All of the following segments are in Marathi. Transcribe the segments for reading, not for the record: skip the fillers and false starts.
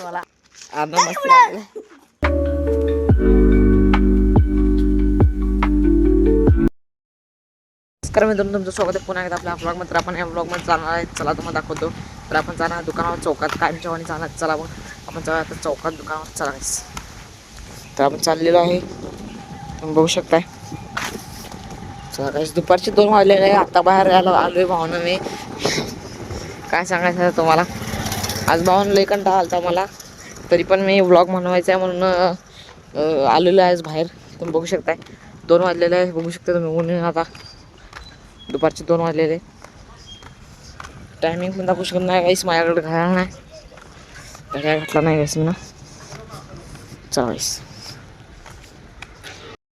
मला आता मस्त लागलं. नमस्कार मित्रांनो, तुमचं स्वागत आहे पुन्हा एकदा आपल्या ब्लॉगमध्ये. तर आपण या ब्लॉगमध्ये जाणार आहे. चला तुम्हाला दाखवतो. तर आपण जाणार दुकानावर, चौकात कायमच्या वाणी जाणार. चला मग आपण जाऊया आता चौकात दुकानावर. चला गाईस, तर आपण चाललेलो आहे, तुम्ही बघू शकताय. चला गाईस, दुपारचे 2 वाजलेले आहे. आता बाहेर आलो आहे भावना. मी काय सांगायचं तुम्हाला, आज भावना लई कंटाळा आलता मला, तरी पण मी व्लॉग बनवायचा आहे म्हणून आलेलो आहे बाहेर. तुम्ही बघू शकताय 2 वाजलेले आहे. बघू शकता तुम्ही, ऊन आता दुपारचे 2 वाजलेले. टायमिंग पण दाखवू शकत नाही काहीच, माझ्याकडे घड्याळ नाही, घड्याळ घातला नाही काहीच मी ना. चला गाईस,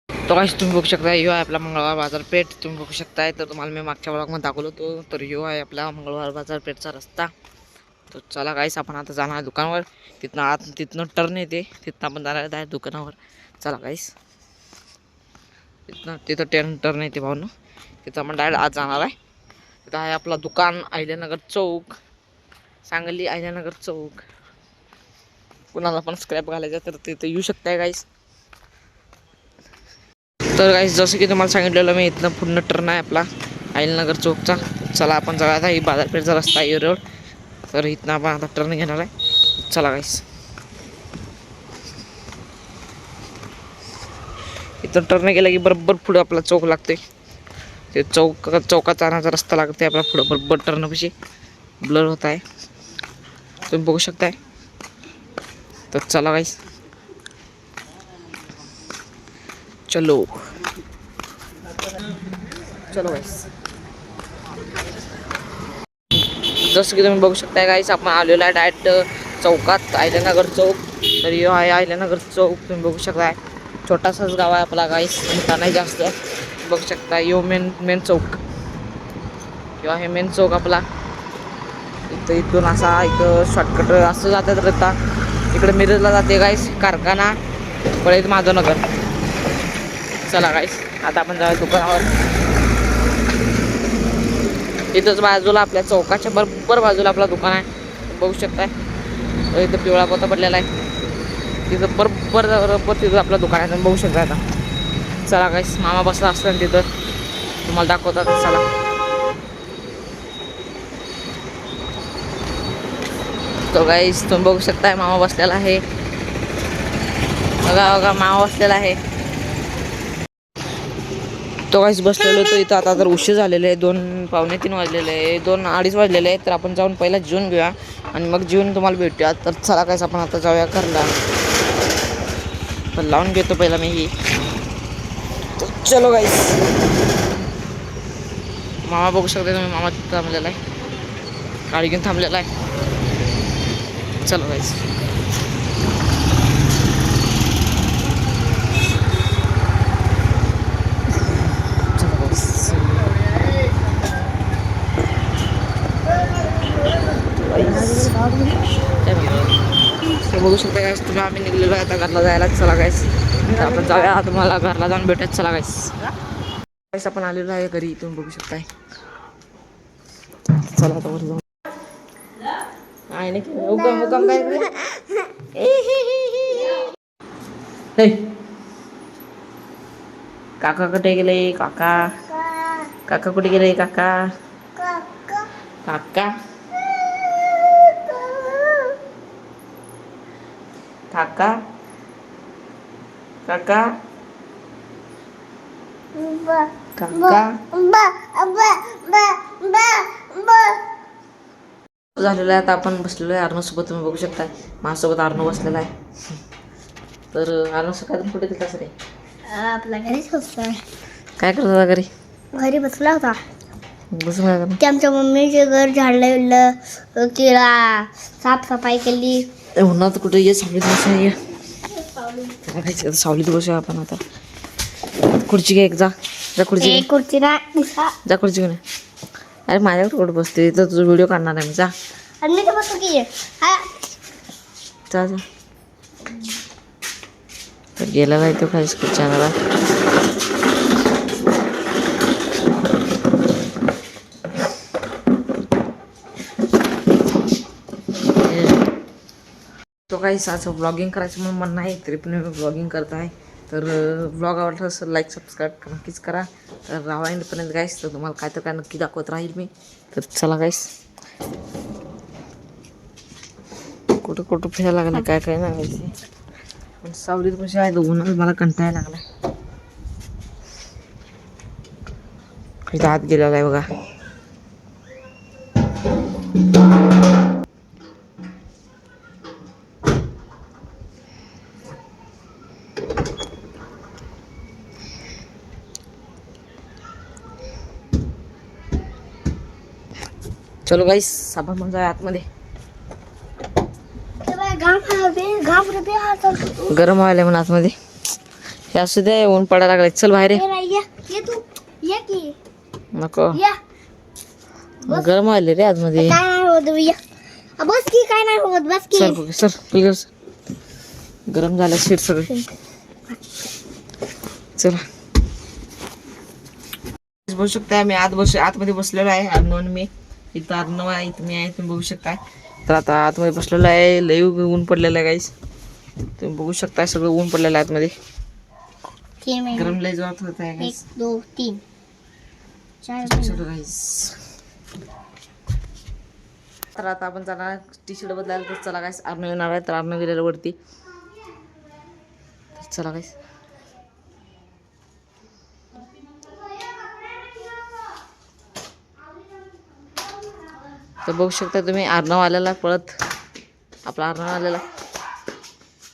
तो काहीच तुम्ही बघू शकता. यो आहे आपला मंगळवार बाजारपेठ. तुम्ही बघू शकताय. तर तुम्हाला मी मागच्या ब्लॉगमध्ये दाखवलं होतो. तर यो आहे आपला मंगळवार बाजारपेठचा रस्ता. तर चला गाईस, आपण आता जाणार आहे दुकानावर. तिथनं टर्न येते, तिथनं आपण जाणार आहे दुकानावर. चला गाईस, तिथं टर्न येते भावनं, तिथं आपण डायरेक्ट आज जाणार आहे. तिथं आहे आपला दुकान, अहिल्यानगर चौक, सांगली अहिल्यानगर चौक. कुणाला पण स्क्रॅप घालायचा तर तिथं येऊ शकताय गाईस. तर गाईस, जसं की तुम्हाला सांगितलेलं मी, इथनं पूर्ण टर्न आहे आपला अहिल्यानगर चौकचा. चला आपण जाऊया आता. ही बाजारपेठचा रस्ता आहे रोड. तर इथनं आपण आता टर्न घेणार आहे. चला गाईस, इथं टर्न केला की बरोबर पुढे आपला चौक लागते. ते चौकात जाण्याचा रस्ता लागते आपला पुढं, बरोबर टर्नपाशी. ब्लर होत आहे, तुम्ही बघू शकताय. तर चला गाईस, चलो गाईस. जसं की तुम्ही बघू शकताय गाईस, आपण आलेलो आहे डायरेक्ट चौकात, अहिल्यानगर चौक. तर यो आहे अहिल्यानगर चौक. तुम्ही बघू शकताय, छोटासाच गाव आहे आपला गाईस, मोठा नाही जास्त. बघू शकता, यो मेन चौक, किंवा हे मेन चौक आपला. इथून असा इथं शॉर्टकट असं जातात रस्ता. इकडे मिरजला जाते गाईस, कारखाना, परत माधवनगर. चला गाईस, आता आपण जाऊया दुकानावर. इथंच बाजूला आपल्या चौकाच्या बरोबर बाजूला आपला दुकान आहे, बघू शकताय. इथं पिवळा पोता पडलेला आहे, तिथं बरोबर तिथं आपलं दुकान आहे, तुम्ही बघू शकता. आता चला गाईस, मामा बसला असताना तिथं तुम्हाला दाखवतात. चला, तो गाईस तुम्ही बघू शकताय, मामा बसलेला आहे. बघा मामा बसलेला आहे. तो गाईस बसलेलो होतो इथं. आता तर उशीर झालेले आहे, 2 पावणे 3 वाजलेले आहे, 2 अडीच वाजलेले आहे. तर आपण जाऊन पहिला जेवून घेऊया आणि मग जेवून तुम्हाला भेटूया. तर चला गाईस, आपण आता जाऊया घरला. तर लावून घेतो पहिला मी ही. तर चलो गाईस, मामा बघू शकता तुम्ही, मामा तिथं थांबलेला आहे, गाडी घेऊन थांबलेला आहे. चलो गाईस, बघू शकता गाईस तुम्ही, आम्ही निघलेलो आहे आता घरला जायला. चला गाईस, तर आपण जाऊया, तुम्हाला घरला जाऊन भेटत. चला गाईस, आपण आलेलो आहे घरी, तुम्ही बघू शकताय. चला आता वर जाऊ. मुकाम काय काका कुठे गेले? काका कुठे गेले? काका काका काका काका काका झालेलं आहे. आता आपण बसलेलो आहे अर्णवसोबत, तुम्ही बघू शकता. माझ्यासोबत अर्णव बसलेला आहे. तर अर्णव सकाळी कुठे गेला रे? आपल्या घरीच बसलाय. काय करत होता घरी? घरी बसला होता. बसून काय करणार? की आमच्या मम्मीचे घर झाडलं बिडलं, केला साफसफाई केली. उन्हात कुठे ये, सावलीत बसूया. सावलीत बसूया आपण आता. खुर्ची घे, जा खुर्ची, खुर्ची ना जा खुर्ची घेऊन. अरे माझ्याकडे कुठे बसते, तर तुझा व्हिडिओ काढणार आहे मी. जा बसू की जा. तर गेला नाही तो खाली खुर्ची आणायला. काही असं व्लॉगिंग करायचं म्हणून म्हणणं आहे, तरी पण मी व्लॉगिंग करत आहे. तर व्लॉग आवडला असेल लाईक सबस्क्राईब नक्कीच करा. तर राहा एंडपर्यंत गाईस, तर तुम्हाला काय तर काय नक्की दाखवत राहील मी. तर चला गाईस, कुठं कुठं फिरायला लागलं काय काय नाही. पण सावलीत कशी आहे, उन्हात मला कंटाळायला लागला. इथं आत गेलेला आहे बघा. चलो गाईस, आपण मग जाऊया आतमध्ये. गरम व्हायला म्हणून आतमध्ये. हे असू दे, ऊन पडायला लागलाय. चल बाहेर नको, गरम व्हायला रे आतमध्ये. बस की काय नाही होत, बस की सर सर प्लीज, गरम झालं सीट सगळं. चला बघू शकता, मी आतमध्ये बसलेलो आहे. अर्णव मी इथं, अर्णव आहे इथं, मी आहे, तुम्ही बघू शकताय. तर आता आतमध्ये बसलेलो आहे. लई ऊन पडलेलं आहे गाईस, तुम्ही बघू शकताय. सगळं ऊन पडलेलं आहे आतमध्ये. गरम लई जोरात होत आहे गाईस. 1 2 3 4 चलो गाईस, तर आता आपण जाणार टी शर्ट बदलायला. तर चला गाईस, अर्णव येणार आहे. तर अर्णव गेलेलं वरती. चला गाईस, तर बघू शकता तुम्ही, अर्णव आलेला पळत. आपला अर्णव आलेला.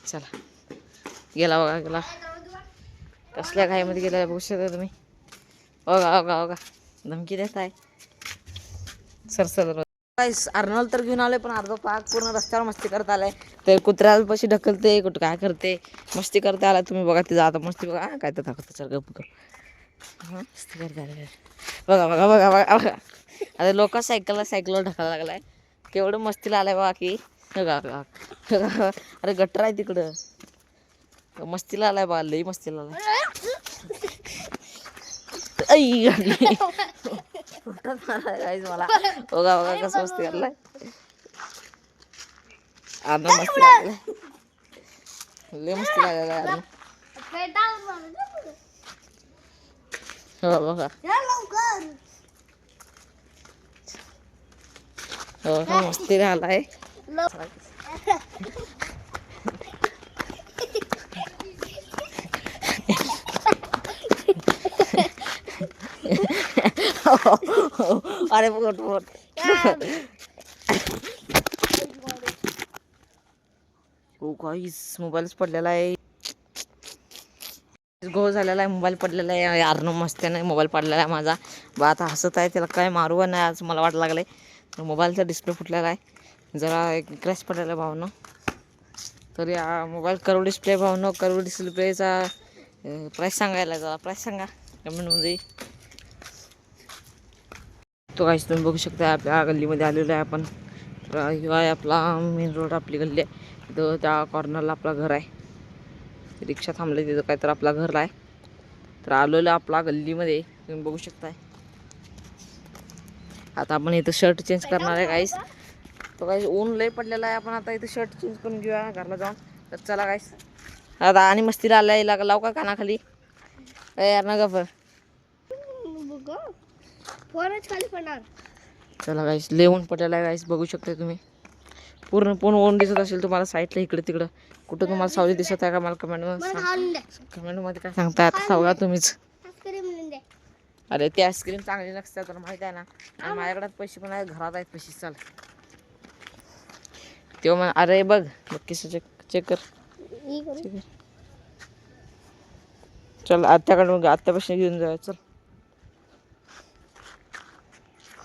चला गेला बघा, गेला. कसल्या घाईमध्ये गेला बघू शकता तुम्ही. बघा बघा बघा, धमकी देत आहे. सर गाईस, अर्णव तर घेऊन आलोय, पण अर्धा पाक पूर्ण रस्त्यावर मस्ती करत आलाय. तर कुत्र्याला पशी ढकलते, कुठं काय करते, मस्ती करते आला. तुम्ही बघा तिथं आता मस्ती बघा, काय तर दाखवतो. चल गप मस्ती करते. बघा बघा बघा बघा बघा, आता लोक सायकलवर ढकायला लागलाय. केवढं मस्तीला आलाय बघा की. बघा अरे गटर आहे तिकडं, मस्तीला आलाय बघा, लई मस्तीला आलाय. मला बघा बघा कसं मस्ती करलाय. अर्णव मस्ती लागलाय, लई मस्ती लागलाय अर्णव. हो बघा, हो मस्ती राहिलाय. अरे बोट हो काहीच, मोबाईलच पडलेला आहे. गो झालेला आहे, मोबाईल पडलेला आहे. अर्णव मस्त्याने मोबाईल पडलेला आहे माझा. बा आता हसत आहे, त्याला काय मारू नाही आज मला वाट लागलंय. मोबाईलचा डिस्प्ले फुटलेला आहे, जरा एक क्रॅश पडलेला आहे भावनं. तर या मोबाईल करोड डिस्प्ले भावनं, करोड डिस्प्लेचा प्राईस सांगायला, जरा प्राईस सांगा कमेंटमध्ये. तो काहीच तुम्ही बघू शकता, आपल्या गल्लीमध्ये आलेलो आहे आपण. तर आहे आपला मेन रोड, आपली गल्ली आहे. तिथं त्या कॉर्नरला आपलं घर आहे. रिक्षा थांबले तिथं काय, तर आपला घर आहे. तर आलेलं आपला गल्लीमध्ये तुम्ही बघू शकताय. आता आपण इथं शर्ट चेंज करणार आहे गाईस. तो काही ऊन लय पडलेला आहे, आपण आता इथं शर्ट चेंज करून घेऊया घरला जाऊन. तर चला गाईस, आता आणि मस्तीला आलाय, लाव का कानाखाली. यार ना गप्प, चला गाईस, लय ऊन पडलेला आहे गाईस, बघू शकता तुम्ही. पूर्ण ऊन दिसत असेल तुम्हाला साईडला, इकडे तिकडं कुठं तुम्हाला सावली दिसत आहे का, मला कमेंटमध्ये काय सांगता आता सांगा तुम्हीच. अरे ती आईस्क्रीम चांगली नसते तर माहिती आहे ना, आणि माझ्याकडे पैसे पण आहेत, घरात आहेत पैसे. चाल तेव्हा अरे बघ किस चेक कर. चल आत्याकडे, आत्यापाशी घेऊन जाऊया. चल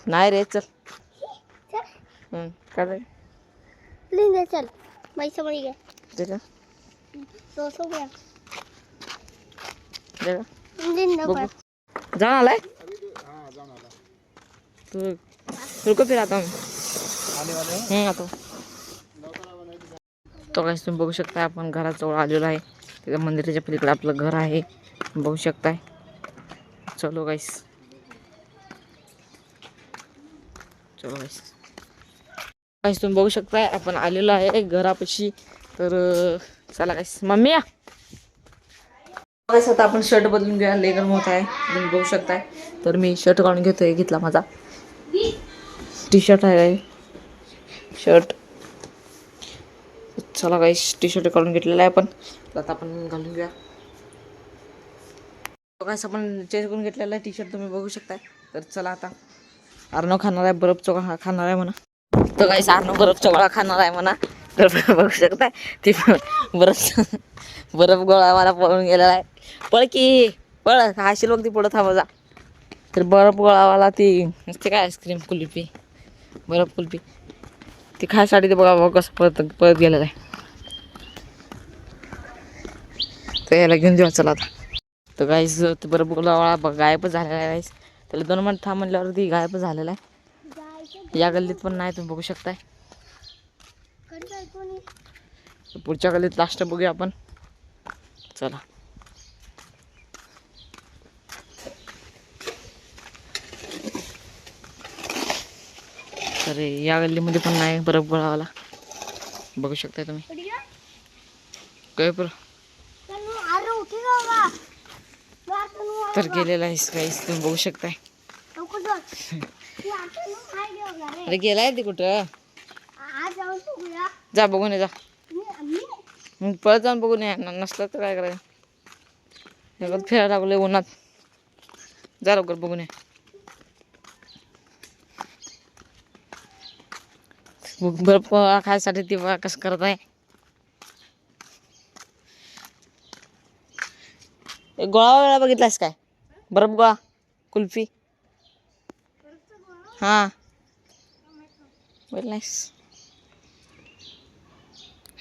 नाही रे, चल काय चल पैसे मिळ गए, देखा 200 गया. देखा जाऊन आलाय तू, रुको फिर आता मी आता. तो काही तुम्ही बघू शकता, आपण घराजवळ आलेलो आहे. तिथं मंदिराच्या पलीकडे आपलं घर आहे, बघू शकताय. चलो गाईस, चलो गाईस, तुम्ही बघू शकताय आपण आलेलो आहे घरापाशी. तर चला गाईस मम्मी या आता आपण शर्ट बदलून घ्या लय गरम होत आहे तुम्ही बघू शकताय. तर मी शर्ट काढून घेतोय घेतला माझा टी शर्ट आहे काय शर्ट. चला गाईस टी शर्ट काढून घेतलेला आहे आपण आता आपण घालून घ्या. गाईस आपण चेंज करून घेतलेला आहे टी शर्ट तुम्ही बघू शकताय. तर चला आता अर्णव खाणार आहे बर्फ चोळा खाणार आहे म्हणा. तर गाईस अर्णव बर्फ चोळा खाणार आहे म्हणा. तर बघू शकताय ती बर्फ गोळा मला पळून गेलेला आहे. पळ की पळ हाशी लोक ती पुढं थांबा जा. तर बर्फ गोळावाला ती नुसते काय आईस्क्रीम कुल्फी बर्फ कुल्फी ती खायसाठी ते बघा कसं पळत पळत गेलेलं आहे. तर याला घेऊन देऊ चला आता. तर गाईस ते बर्फ गोळावाला गायबच झालेला आहे गाईस. त्याला 2 मिनिट थांब म्हणल्यावरती गायबच झालेला आहे. या गल्लीत पण नाही तुम्ही बघू शकताय. पुढच्या गल्लीत लास्ट बघूया आपण चला. तर या गल्लीमध्ये पण नाही बर्फ गोळावाला बघू शकताय तुम्ही काय पर तर गेलेला आहे गाईस तुम्ही बघू शकताय. अरे गेलाय ते कुठं जा बघून ये जा मग पळत जाऊन बघून ये नसलं तर काय करायचं फिरायला लागले उन्हात जा लवकर बघून ये. बर्फ खायसाठी ती बघा कसं करत आहे. गोळा वेळा बघितलास काय बर्फ गोळा कुल्फी हां बघितलास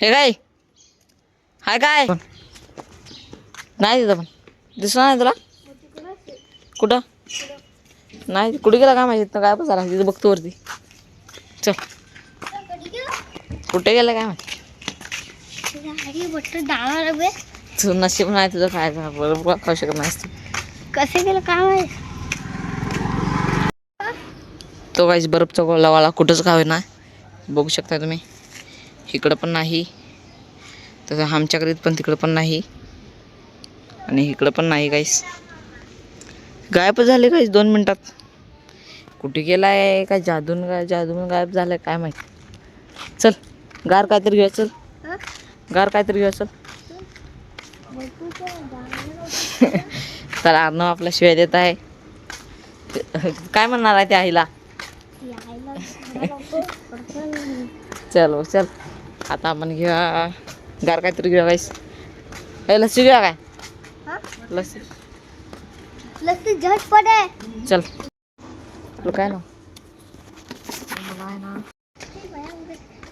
हे काय हाय काय नाही तिथं पण दिसणार नाही तुला कुठं नाही कुठे गेला काय माहिती काय पण झाला तिथं बघतो वरती चल कुठे गेलं काय माहिती तुझं नशीब नाही तुझं खायचं बरोबर खाऊ शकत नाहीस तू कसे गेलं काय माहिती. तो काहीच बर्फचा गोळावाला कुठंच खावे ना बघू शकता तुम्ही. इकडं पण नाही तसं आमच्याकडे पण तिकडं पण नाही आणि इकडं पण नाही काहीच गायबच झाले काहीच 2 मिनिटात. कुठे गेला आहे काय जादून गायब झालं काय माहिती. चल गार काहीतरी घेऊया चल गार काहीतरी घेऊया चल. तर अर्णव आपला शिवाय देत आहे काय म्हणणार आहे त्या आईला. चल चल आता आपण घेऊया गार काहीतरी घेऊया गाईस. लस्सी घेऊया काय लस्सी लस्सी झटपट आहे. चल तुला काय ना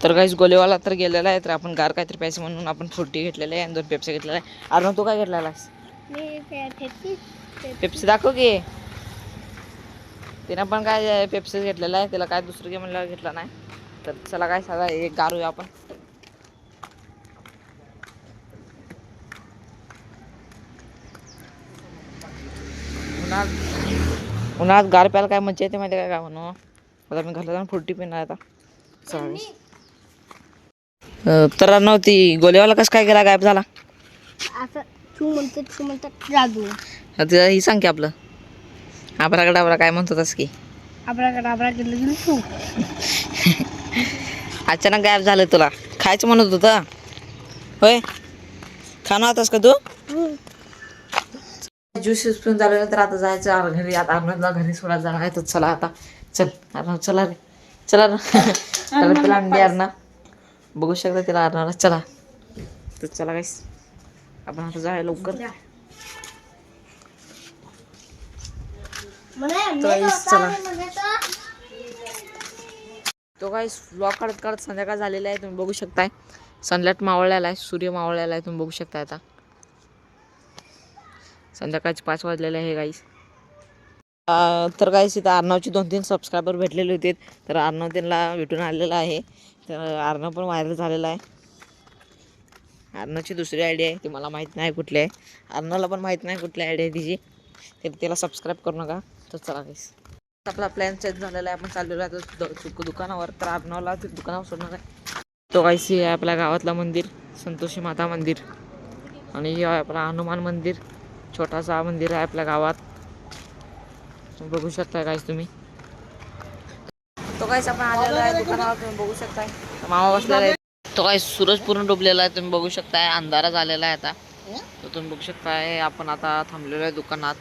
तर गाईस गोलेवाला तर गेलेला आहे. तर आपण गार काहीतरी प्यायचं म्हणून आपण फ्रुटी घेतलेले आहे आणि 2 पेप्सी घेतलेला आहे. अर्णव तू काय घेतलेला आहेस पेप्सी दाखव की. तिनं पण काय पेप्सी घेतलेला आहे त्याला काय दुसरं घे म्हणल्यावर घेतला नाही. तर चला काय सगळा एक गारूया आपण. उन्हाळ्यात गार प्यायला काय मजा येते माहिती काय म्हणू. आता मी घरला जाऊन फ्रुटी पिणार आता चालेल. तर नव्हती गोलेवाला कसं काय गेला गायब झाला असं तू म्हणतात जादू. तिला ही सांग की आपलं आबरागडाबरा काय म्हणतो तस की आबरा गेलं तू अचानक गायब झालं. तुला खायचं म्हणत होतं होय खाणं होतास का तू. ज्यूस पिऊन झालं तर आता जायचं घरी. आता अर्णवला घरी सोडायला जाणार आहे. तर चला आता चल अर्णव चला रे चला चला तिला अंडी अर्णव बघू शकता तिला अर्णवला चला. तर चला गाईस आपण आता जाऊया लवकर. चला तो गाईस व्लॉग काढत काढत संध्याकाळ झालेला आहे तुम्ही बघू शकताय. सनलाईट मावळलेला आहे सूर्य मावळलेला आहे तुम्ही बघू शकताय. आता संध्याकाळचे 5 वाजलेले आहे गाईस. तर गाईस इथं अर्णवचे 2-3 सबस्क्रायबर भेटलेले होते. तर अर्णव त्यांना भेटून आलेला आहे. तर अर्णव पण व्हायरल झालेला आहे. अर्णवची दुसरी आयडी आहे ती मला माहीत नाही कुठली आहे. अर्णवला पण माहीत नाही कुठली आयडी आहे तिची. तर त्याला सबस्क्राईब करू नका. तर चला गाईस आपला प्लॅन चेंज झालेला आहे. आपण चाललेलो आहे दुकानावर. तर अर्णवला ते दुकानावर सोडणार आहे. तो काहीशी आहे आपल्या गावातला मंदिर, संतोषी माता मंदिर. आणि हे आहे आपला हनुमान मंदिर, छोटासा मंदिर आहे आपल्या गावात. बघू शकता गाईस तुम्ही. तो काहीच आपण आलेला आहे दुकानावर, तुम्ही बघू शकताय. मामा बसलेला आहे. तो काही सूरज पूर्ण डुबलेला आहे, तुम्ही बघू शकताय. अंधारा झालेला आहे आता. तो तुम्ही बघू शकताय. आपण आता थांबलेलो आहे दुकानात.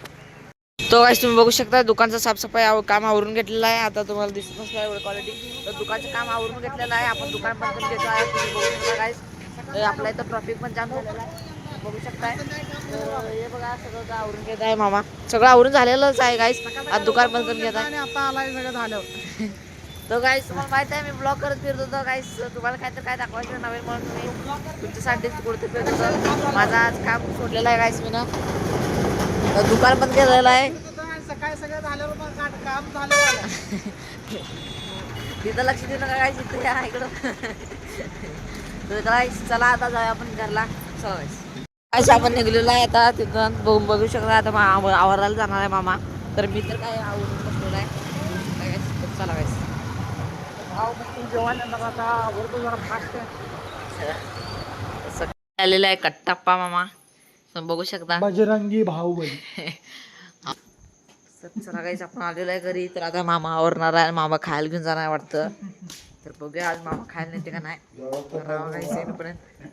तो काहीच तुम्ही बघू शकता दुकानचं साफसफाई काम आवरून घेतलेलं आहे. आता तुम्हाला दिसत नसलं एवढं क्वालिटी, तर दुकानचं काम आवरून घेतलेलं आहे. आपण दुकान पण करून घेतो आहे. तुम्ही बघू शकता गाईस. आपल्या इथं ट्रॉफिक पण जाम झालेलं आहे, बघू शकताय. हे बघा सगळं आवरून घेत आहे मामा. सगळं आवरून झालेलंच आहे गाईस. आज दुकान बंद करून घेत आहे. आता आलाय सगळं झालं. तो गाईस तुम्हाला माहिती आहे मी ब्लॉग करत फिरत होतो गाईस. तुम्हाला काय तर काय दाखवायचं नवीन म्हणून मी तुमच्यासाठीच कुठे फिरत होतो. माझं आज काम सोडलेलं आहे गाईस मी ना. दुकान बंद केलेलं आहे. सकाळी सगळं झाल्यावर काम झालं. तिथं लक्ष देऊ नका गाईस, इथं या इकडं. तर गाईस चला आता जाऊया आपण घरला. चला गाईस आपण निघलेलो आहे आता तिथं. बघू शकता आता आवरायला जाणार आहे मामा. तर मी तर काय आवरून बसलेलो आहे. चला गाईस आलेला आहे कट्टाप्पा मामा, बघू शकता. बजरंगी बाहुबली. चला गाईस आपण आलेलो आहे घरी. तर आता मामा आवरणार आहे. मामा खायला घेऊन जाणार वाटतं. तर बघूया आज मामा खायला नेते का नाही.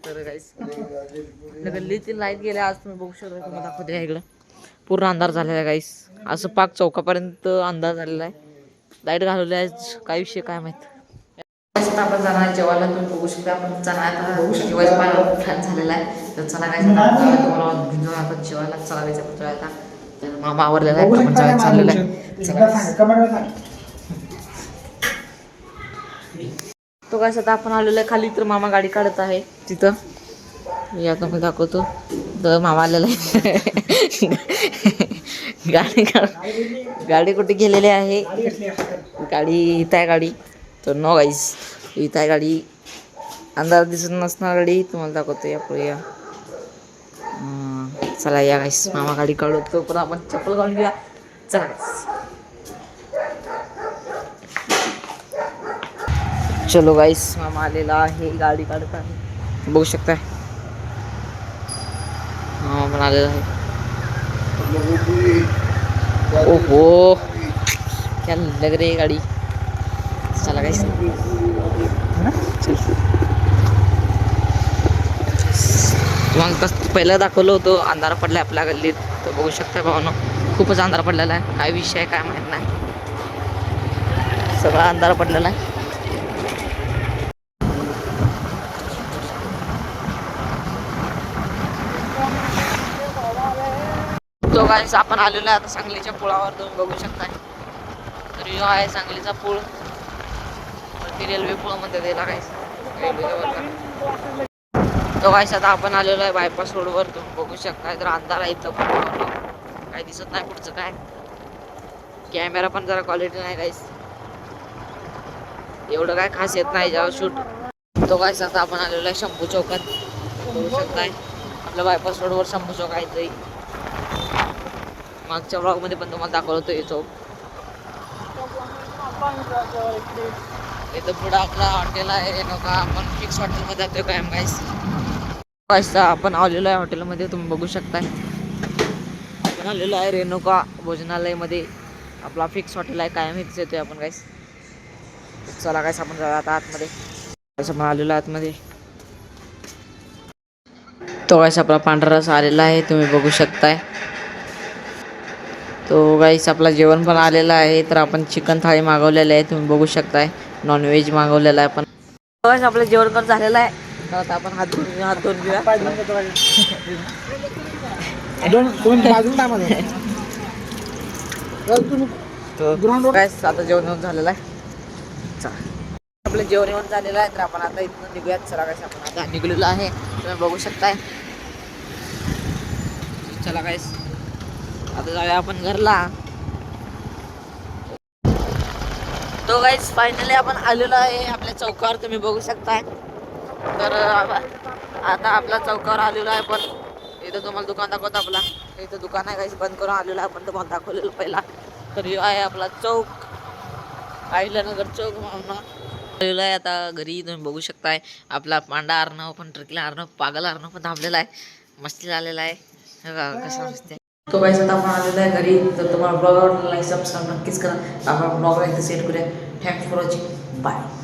तर गाईस आपल्या गल्लीतील लाईट गेल्या आज, तुम्ही बघू शकता. तुम्हाला दाखवते का इकडं पूर्ण अंधार झालेला आहे गाईस. असं पाक चौकापर्यंत अंधार झालेला आहे. लाईट घालवली आहे, काय विषय काय माहित. आपण जाणार जेवायला, तुम्ही बघू शकता. आपण जाणार जेवायचं पाहिलं फॅन झालेला आहे. तर चला काय तुम्हाला घेऊन जाऊ आपण जेवायला. चला गायचं आपण जेवायला. तर मामा आवरलेला आहे, आपण जेवायला चाललेलं आहे. तो काय आता आपण आलेलो आहे खाली. तर मामा गाडी काढत आहे तिथं. मी आता मी दाखवतो. तर मामा आलेला आहे. गाडी कुठे गेलेली आहे. गाडी इथं आहे गाडी. तर नो गाईस इथं आहे गाडी. अंधार दिसत नसणार गाडी, तुम्हाला दाखवतो या पुढे या. चला या गाईस मामा गाडी काढतो पण आपण चप्पल घालून घेऊया. चला चलो गाईस मामा आलेला आहे, गाडी काढत आहे, बघू शकताय. मामा पण आलेला आहे. ओहो क्या लग रही है गाड़ी. चला गाइस तुम्हाला कसं पहिलं दाखवलं होतं अंधार पडलाय आपल्या गल्लीत. तर बघू शकता भावनो खूपच अंधार पडलेला आहे. काय विषय काय माहित नाही, सगळा अंधार पडलेला आहे. तो गाईस आपण आलेलो आहे आता सांगलीच्या पुलावर, तुम्ही बघू शकताय. तर यो आहे सांगलीचा पूल. वरती रेल्वे पूल मध्ये दिला गाईस. तो गाईस आता आपण आलेलो आहे बायपास रोडवर, तुम्ही बघू शकताय. तर अंधार आहे इथं, काही दिसत नाही पुढचं काय. कॅमेरा पण जरा क्वालिटी नाही गाईस, एवढं काय खास येत नाही जेव्हा शूट. तो गाईस आता आपण आलेलो आहे शंभू चौकात, बघू शकताय. आपल्या बायपास रोडवर शंभू चौक आहे. इथं मागच्या ब्लॉग मध्ये पण तुम्हाला दाखवलं होतं हे चौक. इथं पुढं आपला हॉटेल आहे रेणुका. आपण फिक्स हॉटेलमध्ये जातोय कायम गाईस. आपण आलेलो आहे हॉटेलमध्ये, तुम्ही बघू शकताय. आपण आलेलो आहे रेणुका भोजनालयमध्ये. आपला फिक्स हॉटेल आहे, कायम इथेच येतोय आपण गाईस. चला गाईस आपण जाऊया आता आतमध्ये. आपण आलेलो आहे आतमध्ये. तो गाईस आपला पांढरा रस आलेला आहे, तुम्ही बघू शकताय. तो गाईस आपला जेवण पण आलेलं आहे. तर आपण चिकन थाळी मागवलेलं आहे, तुम्ही बघू शकताय. नॉनव्हेज मागवलेलं आहे आपण. गाईस आपलं जेवण पण झालेलं आहे. तर आता आपण हात धुवून घेऊया. गाईस आता जेवण झालेलं आहे. चला आपलं जेवण येऊन झालेलं आहे. तर आपण आता इथून निघूयात. चला गाईस आपण आता निघलेलो आहे, तुम्ही बघू शकताय. चला गाईस आता जाऊया आपण घरला. तो गाईस फायनली आपण आलेलो आहे आपल्या चौकावर, तुम्ही बघू शकताय. तर आता आपल्या चौकावर आलेलो आहे. पण इथं तुम्हाला दुकान दाखवतो. आपला इथं दुकान आहे गाईस, बंद करून आलेलो आहे. पण तुम्हाला दाखवलेलं पहिला. तर हे आहे आपला चौक, अहिल्यानगर चौक म्हणून. आलेलो आहे आता घरी. तुम्ही बघू शकताय आपला पांडा अर्णव पण ट्रेकला, अर्णव पागल अर्णव पण थांबलेला आहे, मस्ती आलेला आहे. हे बघा कसं मस्ती आहे. तो काही आता आपण आलेला आहे घरी. तर तुम्हाला ब्लॉग आवडला, लाईक सबस्क्राईब नक्कीच करा. आपण ब्लॉगला इथे सेट करूया. Thanks for watching. बाय.